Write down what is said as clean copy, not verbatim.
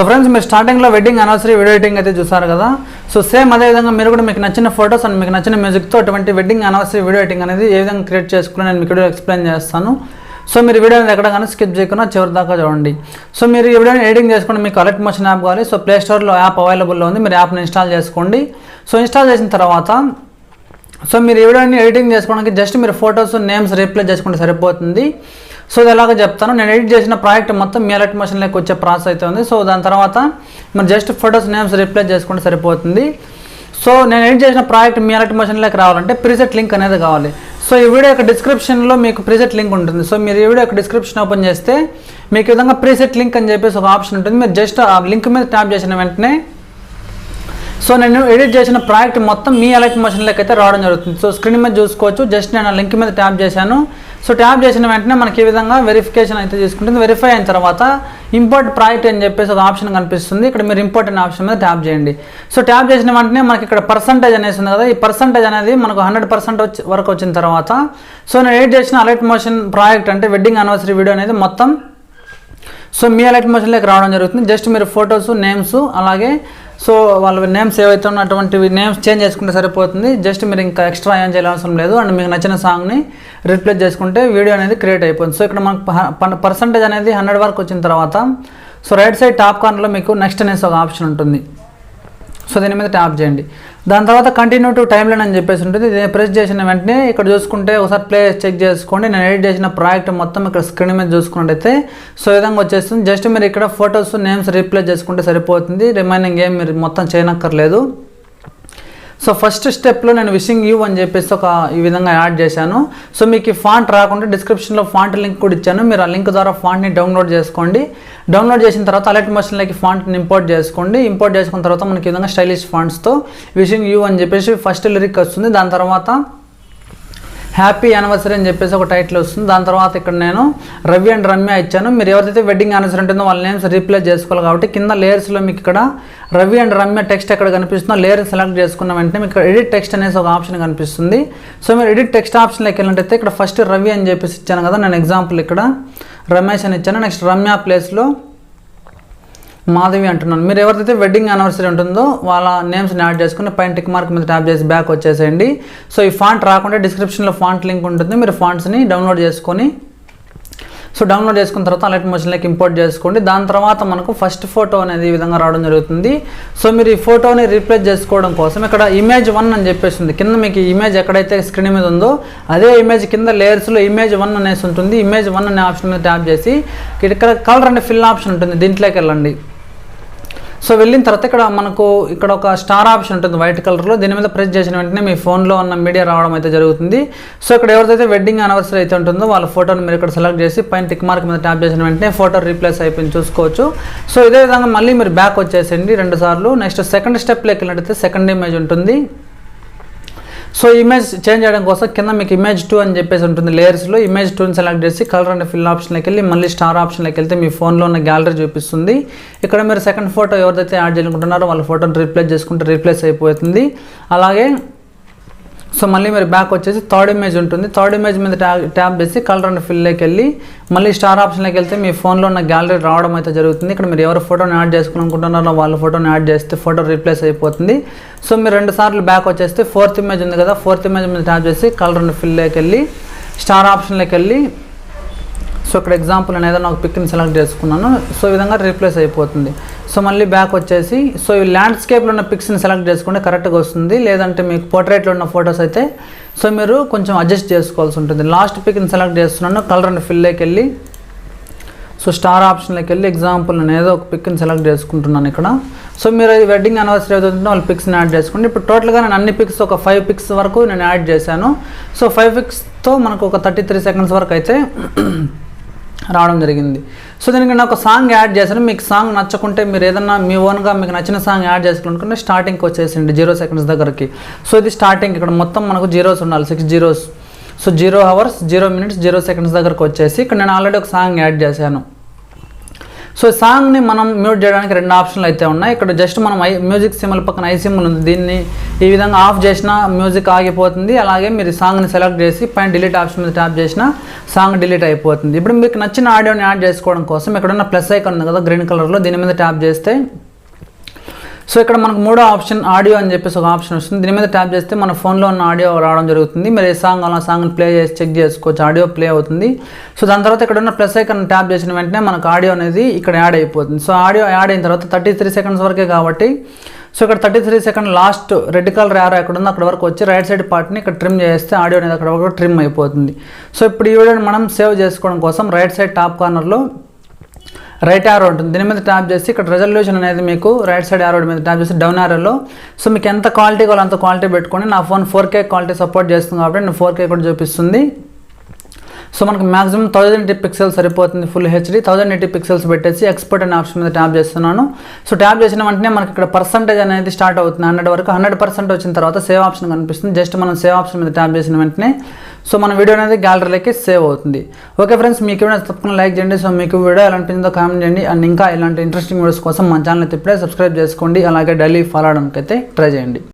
So friends, మీరు స్టార్టింగ్లో wedding anniversary video editing అయితే చూసారు కదా. సో సేమ్ అదేవిధంగా మీరు కూడా మీకు నచ్చిన ఫొటోస్ అండ్ మీకు నచ్చిన మ్యూజిక్తో అటువంటి వెడ్డింగ్ యానివర్సరీ వీడియో ఎడిటింగ్ అనేది ఏ విధంగా క్రియేట్ చేసుకుని నేను మీకు వీడియో ఎక్స్ప్లెయిన్ చేస్తాను. సో మీరు వీడియో అనేది ఎక్కడ కానీ స్కిప్ చేయకుండా చివరి దాకా చూడండి. సో మీరు ఈ వీడియోని ఎడిటింగ్ చేసుకుంటే మీకు అలర్ట్ మోషన్ యాప్ కావాలి. సో ప్లే స్టోర్లో యాప్ అవైలబుల్లో ఉంది, మీరు యాప్ని ఇన్స్టాల్ చేసుకోండి. సో ఇన్స్టాల్ చేసిన తర్వాత సో మీరు ఈ వీడియోని ఎడిటింగ్ చేసుకోవడానికి జస్ట్ మీరు ఫొటోస్ నేమ్స్ రీప్లేస్ చేసుకుంటే సరిపోతుంది. సో ఇది ఎలాగో చెప్తాను. నేను ఎడిట్ చేసిన ప్రాజెక్ట్ మొత్తం మీ అలర్ట్ మోషన్లోకి వచ్చే ప్రాసెస్ అయితే ఉంది. సో దాని తర్వాత మీరు జస్ట్ ఫొటోస్ నేమ్స్ రీప్లేస్ చేసుకుంటే సరిపోతుంది. సో నేను ఎడిట్ చేసిన ప్రాజెక్ట్ మీ అలర్ట్ మోషన్లోకి రావాలంటే ప్రీసెట్ లింక్ అనేది కావాలి. సో ఈ వీడియో యొక్క డిస్క్రిప్షన్లో మీకు ప్రీసెట్ లింక్ ఉంటుంది. సో మీరు ఈ వీడియో యొక్క డిస్క్రిప్షన్ ఓపెన్ చేస్తే మీకు ఈ విధంగా ప్రీసెట్ లింక్ అని చెప్పేసి ఒక ఆప్షన్ ఉంటుంది. మీరు జస్ట్ ఆ లింక్ మీద ట్యాప్ చేసిన వెంటనే సో నేను ఎడిట్ చేసిన ప్రాజెక్ట్ మొత్తం మీ అలర్ట్ మోషన్లోకి అయితే రావడం జరుగుతుంది. సో స్క్రీన్ మీద చూసుకోవచ్చు. జస్ట్ నేను ఆ లింక్ మీద ట్యాప్ చేశాను. సో ట్యాప్ చేసిన వెంటనే మనకి ఈ విధంగా వెరిఫికేషన్ అయితే తీసుకుంటుంది. వెరిఫై అయిన తర్వాత ఇంపోర్ట్ ప్రాజెక్ట్ అని చెప్పేసి ఒక ఆప్షన్ కనిపిస్తుంది. ఇక్కడ మీరు ఇంపోర్ట్ అనే ఆప్షన్ మీద ట్యాప్ చేయండి. సో ట్యాప్ చేసిన వెంటనే మనకి ఇక్కడ పర్సంటేజ్ అనేసి ఉంది కదా, ఈ పర్సంటేజ్ అనేది మనకు 100% వరకు వచ్చిన తర్వాత సో నేను ఎడిట్ చేసిన అలర్ట్ మోషన్ ప్రాజెక్ట్ అంటే వెడ్డింగ్ యానివర్సరీ వీడియో అనేది మొత్తం సో మీ అలర్ట్ మోషన్లోకి రావడం జరుగుతుంది. జస్ట్ మీరు ఫొటోస్ నేమ్స్ అలాగే సో వాళ్ళ నేమ్స్ ఏవైతే ఉన్నటువంటివి నేమ్స్ చేంజ్ చేసుకుంటే సరిపోతుంది. జస్ట్ మీరు ఇంకా ఎక్స్ట్రా ఏం చేయాల్సిన లేదు. అండ్ మీకు నచ్చిన సాంగ్ని రీప్లేస్ చేసుకుంటే వీడియో అనేది క్రియేట్ అయిపోతుంది. సో ఇక్కడ మనకు పర్సంటేజ్ అనేది 100 వరకు వచ్చిన తర్వాత సో రైట్ సైడ్ టాప్ కార్నర్లో మీకు నెక్స్ట్ అనేసి ఒక ఆప్షన్ ఉంటుంది. సో దీని మీద ట్యాప్ చేయండి. దాని తర్వాత కంటిన్యూ టు టైమ్ లైన్ అని చెప్పేసి ఉంటుంది. ఇది ప్రెస్ చేసిన వెంటనే ఇక్కడ చూసుకుంటే ఒకసారి ప్లే చెక్ చేసుకోండి. నేను ఎడిట్ చేసిన ప్రాజెక్ట్ మొత్తం ఇక్కడ స్క్రీన్ మీద చూసుకున్నట్టయితే సో ఈ విధంగా వచ్చేస్తుంది. జస్ట్ మీరు ఇక్కడ ఫొటోస్ నేమ్స్ రీప్లేస్ చేసుకుంటే సరిపోతుంది. రిమైనింగ్ ఏం మీరు మొత్తం చేయనక్కర్లేదు. సో ఫస్ట్ స్టెప్లో నేను విషింగ్ యూ అని చెప్పేసి ఒక ఈ విధంగా యాడ్ చేశాను. సో మీకు ఈ ఫాంట్ రాకుండా డిస్క్రిప్షన్లో ఫాంట్ లింక్ కూడా ఇచ్చాను. మీరు ఆ లింక్ ద్వారా ఫాంట్ని డౌన్లోడ్ చేసుకోండి. డౌన్లోడ్ చేసిన తర్వాత అలర్ట్ మోషన్లోకి ఫాంట్ని ఇంపోర్ట్ చేసుకోండి. ఇంపోర్ట్ చేసుకున్న తర్వాత మనకి ఈ విధంగా స్టైలిష్ ఫాంట్స్తో విషింగ్ యూ అని చెప్పేసి ఫస్ట్ లిరిక్ వస్తుంది. దాని తర్వాత హ్యాపీ యానివర్సరీ అని చెప్పేసి ఒక టైటిల్ వస్తుంది. దాని తర్వాత ఇక్కడ నేను రవి అండ్ రమ్య ఇచ్చాను. మీరు ఎవరైతే వెడ్డింగ్ యానివర్సరీ ఉంటుందో వాళ్ళ నేమ్స్ రీప్లేస్ చేసుకోవాలి కాబట్టి కింద లేయర్స్లో మీకు ఇక్కడ రవి అండ్ రమ్య టెక్స్ట్ ఎక్కడ కనిపిస్తుందో లేయర్ సెలెక్ట్ చేసుకున్న వెంటనే మీకు ఇక్కడ ఎడిట్ టెక్స్ట్ అనేసి ఒక ఆప్షన్ కనిపిస్తుంది. సో మీరు ఎడిట్ టెక్స్ట్ ఆప్షన్లోకి వెళ్ళినట్టయితే ఇక్కడ ఫస్ట్ రవి అని చెప్పేసి ఇచ్చాను కదా, నేను ఎగ్జాంపుల్ ఇక్కడ రమేష్ అని ఇచ్చాను. నెక్స్ట్ రమ్య ప్లేస్లో మాధవి అంటున్నాను. మీరు ఎవరిదైతే వెడ్డింగ్ యానివర్సరీ ఉంటుందో వాళ్ళ నేమ్స్ని యాడ్ చేసుకుని పైన టిక్ మార్క్ మీద ట్యాప్ చేసి బ్యాక్ వచ్చేసేయండి. సో ఈ ఫాంట్ రాకుండా డిస్క్రిప్షన్లో ఫాంట్ లింక్ ఉంటుంది. మీరు ఫాంట్స్ని డౌన్లోడ్ చేసుకొని సో డౌన్లోడ్ చేసుకున్న తర్వాత అలర్ట్ మోషన్లోకి ఇంపోర్ట్ చేసుకోండి. దాని తర్వాత మనకు ఫస్ట్ ఫోటో అనేది ఈ విధంగా రావడం జరుగుతుంది. సో మీరు ఈ ఫోటోని రీప్లేస్ చేసుకోవడం కోసం ఇక్కడ ఇమేజ్ 1 అని చెప్పేసింది. కింద మీకు ఇమేజ్ ఎక్కడైతే స్క్రీన్ మీద ఉందో అదే ఇమేజ్ కింద లేయర్స్లో ఇమేజ్ 1 అనేసి ఉంటుంది. ఇమేజ్ 1 అనే ఆప్షన్ మీద ట్యాప్ చేసి ఇక్కడ కలర్ అండ్ ఫిల్ ఆప్షన్ ఉంటుంది, దీంట్లోకి వెళ్ళండి. సో వెళ్ళిన తర్వాత ఇక్కడ మనకు ఇక్కడ ఒక స్టార్ ఆప్షన్ ఉంటుంది వైట్ కలర్లో. దీని మీద ప్రెస్ చేసిన వెంటనే మీ ఫోన్లో ఉన్న మీడియా రావడం అయితే జరుగుతుంది. సో ఇక్కడ ఎవరిదైతే వెడ్డింగ్ యానివర్సరీ అయితే ఉంటుందో వాళ్ళ ఫోటోని మీరు ఇక్కడ సెలెక్ట్ చేసి పైన టిక్ మార్క్ మీద ట్యాప్ చేసిన వెంటనే ఫోటో రీప్లేస్ అయిపోయింది చూసుకోవచ్చు. సో ఇదే విధంగా మళ్ళీ మీరు బ్యాక్ వచ్చేసేయండి 2 సార్లు. నెక్స్ట్ సెకండ్ స్టెప్లోకి వెళ్ళినట్టయితే సెకండ్ ఇమేజ్ ఉంటుంది. సో ఇమేజ్ చేంజ్ చేయడం కోసం కింద మీకు ఇమేజ్ 2 అని చెప్పేసి ఉంటుంది. లేయర్స్లో ఇమేజ్ 2ని సెలెక్ట్ చేసి కలర్ అండ్ ఫిల్ ఆప్షన్లోకి వెళ్ళి మళ్ళీ స్టార్ ఆప్షన్లోకి వెళ్తే మీ ఫోన్లో ఉన్న గ్యాలరీ చూపిస్తుంది. ఇక్కడ మీరు సెకండ్ ఫోటో ఎవరిదైతే యాడ్ చేయాలనుకుంటున్నారో వాళ్ళ ఫోటోని రీప్లేస్ చేసుకుంటే రీప్లేస్ అయిపోతుంది. అలాగే సో మళ్ళీ మీరు బ్యాక్ వచ్చేసి థర్డ్ ఇమేజ్ ఉంటుంది. థర్డ్ ఇమేజ్ మీద ట్యాప్ చేసి కలర్ అండ్ ఫిల్లోకి వెళ్ళి మళ్ళీ స్టార్ ఆప్షన్లోకి వెళ్తే మీ ఫోన్లో ఉన్న గ్యాలరీ రావడం అయితే జరుగుతుంది. ఇక్కడ మీరు ఎవరు ఫోటోని యాడ్ చేసుకోవాలనుకుంటున్నారో వాళ్ళ ఫోటోని యాడ్ చేస్తే ఫోటో రీప్లేస్ అయిపోతుంది. సో మీరు 2 సార్లు బ్యాక్ వచ్చేస్తే ఫోర్త్ ఇమేజ్ ఉంది కదా, ఫోర్త్ ఇమేజ్ మీద ట్యాప్ చేసి కలర్ అండ్ ఫిల్లోకి వెళ్ళి స్టార్ ఆప్షన్లోకి వెళ్ళి సో ఇక్కడ ఎగ్జాంపుల్ నేను ఏదైనా ఒక పిక్ని సెలెక్ట్ చేసుకున్నాను. సో ఈ విధంగా రీప్లేస్ అయిపోతుంది. సో మళ్ళీ బ్యాక్ వచ్చేసి సో ఈ ల్యాండ్స్కేప్లో ఉన్న పిక్స్ని సెలెక్ట్ చేసుకుంటే కరెక్ట్గా వస్తుంది. లేదంటే మీకు పోర్ట్రేట్లో ఉన్న ఫొటోస్ అయితే సో మీరు కొంచెం అడ్జస్ట్ చేసుకోవాల్సి ఉంటుంది. లాస్ట్ పిక్ని సెలెక్ట్ చేస్తున్నాను. కలర్ అండ్ ఫిల్లోకి వెళ్ళి సో స్టార్ ఆప్షన్లోకి వెళ్ళి ఎగ్జాంపుల్ నేను ఏదో ఒక పిక్ని సెలెక్ట్ చేసుకుంటున్నాను ఇక్కడ. సో మీరు వెడ్డింగ్ యానివర్సరీ ఏదైతే వాళ్ళ పిక్స్ని యాడ్ చేసుకోండి. ఇప్పుడు టోటల్గా నేను అన్ని పిక్స్ ఒక 5 పిక్స్ వరకు నేను యాడ్ చేశాను. సో 5 పిక్స్తో మనకు ఒక 33 సెకండ్స్ వరకు అయితే రావడం జరిగింది. సో దీనికి నేను ఒక సాంగ్ యాడ్ చేశాను. మీకు సాంగ్ నచ్చకుంటే మీరు ఏదన్నా మీ ఓన్గా మీకు నచ్చిన సాంగ్ యాడ్ చేసుకోవాలనుకుంటే స్టార్టింగ్కి వచ్చేసిండి 0 సెకండ్స్ దగ్గరికి. సో ఇది స్టార్టింగ్ ఇక్కడ మొత్తం మనకు జీరోస్ ఉండాలి, 6 zeros. So 0 hours 0 minutes 0 seconds దగ్గరకు వచ్చేసి ఇక్కడ నేను ఆల్రెడీ ఒక సాంగ్ యాడ్ చేశాను. సో సాంగ్ని మనం మ్యూట్ చేయడానికి 2 ఆప్షన్లు అయితే ఉన్నాయి. ఇక్కడ జస్ట్ మనం మ్యూజిక్ సింబల్ పక్కన ఐ సింబల్ ఉంది, దీన్ని ఈ విధంగా ఆఫ్ చేసినా మ్యూజిక్ ఆగిపోతుంది. అలాగే మీరు సాంగ్ని సెలెక్ట్ చేసి పైన డిలీట్ ఆప్షన్ మీద ట్యాప్ చేసినా సాంగ్ డిలీట్ అయిపోతుంది. ఇప్పుడు మీకు నచ్చిన ఆడియోని యాడ్ చేసుకోవడం కోసం ఇక్కడ ఉన్న ప్లస్ ఐకాన్ ఉంది కదా గ్రీన్ కలర్లో, దీని మీద ట్యాప్ చేస్తే సో ఇక్కడ మనకు 3వ ఆప్షన్ ఆడియో అని చెప్పేసి ఒక ఆప్షన్ వస్తుంది. దీని మీద ట్యాప్ చేస్తే మన ఫోన్లో ఉన్న ఆడియో రావడం జరుగుతుంది. మీరు ఏ సాంగ్ అలా సాంగ్ని ప్లే చేసి చెక్ చేసుకోవచ్చు, ఆడియో ప్లే అవుతుంది. సో దాని తర్వాత ఇక్కడ ఉన్న ప్లస్ ఐకాన్ ట్యాప్ చేసిన వెంటనే మనకు ఆడియో అనేది ఇక్కడ యాడ్ అయిపోతుంది. సో ఆడియో యాడ్ అయిన తర్వాత 33 సెకండ్స్ వరకే కాబట్టి సో ఇక్కడ 33 second last red colour arrow ఎక్కడ ఉందో అక్కడ వరకు వచ్చి రైట్ సైడ్ పార్ట్ని ఇక్కడ ట్రిమ్ చేస్తే ఆడియో అనేది అక్కడ వరకు ట్రిమ్ అయిపోతుంది. సో ఇప్పుడు ఈ వీడియోని మనం సేవ్ చేసుకోవడం కోసం రైట్ సైడ్ టాప్ కార్నర్లో రైట్ యారో ఉంటుంది, దీని మీద ట్యాప్ చేసి ఇక్కడ రెజల్యూషన్ అనేది మీకు రైట్ సైడ్ యారో మీద ట్యాప్ చేసి డౌన్ యారోలో సో మీకు ఎంత క్వాలిటీ కావాలో అంత క్వాలిటీ పెట్టుకొని, నా ఫోన్ 4K క్వాలిటీ సపోర్ట్ చేస్తుంది కాబట్టి నేను 4K కూడా చూపిస్తుంది. సో మనకు మాక్సిమం 1080 పిక్సెల్స్ సరిపోతుంది ఫుల్ హెచ్డీ. 1080 పిక్సెల్స్ పెట్టేసి ఎక్స్పోర్ట్ అనే ఆప్షన్ మీద ట్యాప్ చేస్తున్నాను. సో ట్యాప్ చేసిన వెంటనే మనకి ఇక్కడ పర్సంటేజ్ అనేది స్టార్ట్ అవుతుంది 100 వరకు. 100% వచ్చిన తర్వాత సేవ్ ఆప్షన్ కనిపిస్తుంది. జస్ట్ మనం సేవ్ ఆప్షన్ మీద ట్యాప్ చేసిన వెంటనే సో మన వీడియో అనేది గ్యాలరీలోకి సేవ్ అవుతుంది. ఓకే ఫ్రెండ్స్, మీకు వీడియో తప్పకుండా లైక్ చేయండి. సో మీకు వీడియో ఎలా అనిపించిందో కామెంట్ చేయండి. అండ్ ఇంకా ఇలాంటి ఇంట్రెస్టింగ్ వీడియోస్ కోసం మన ఛానల్ అయితే ఇప్పుడే సబ్స్క్రైబ్ చేసుకోండి. అలాగే డైలీ ఫాలో అవడానికి అయితే ట్రై చేయండి.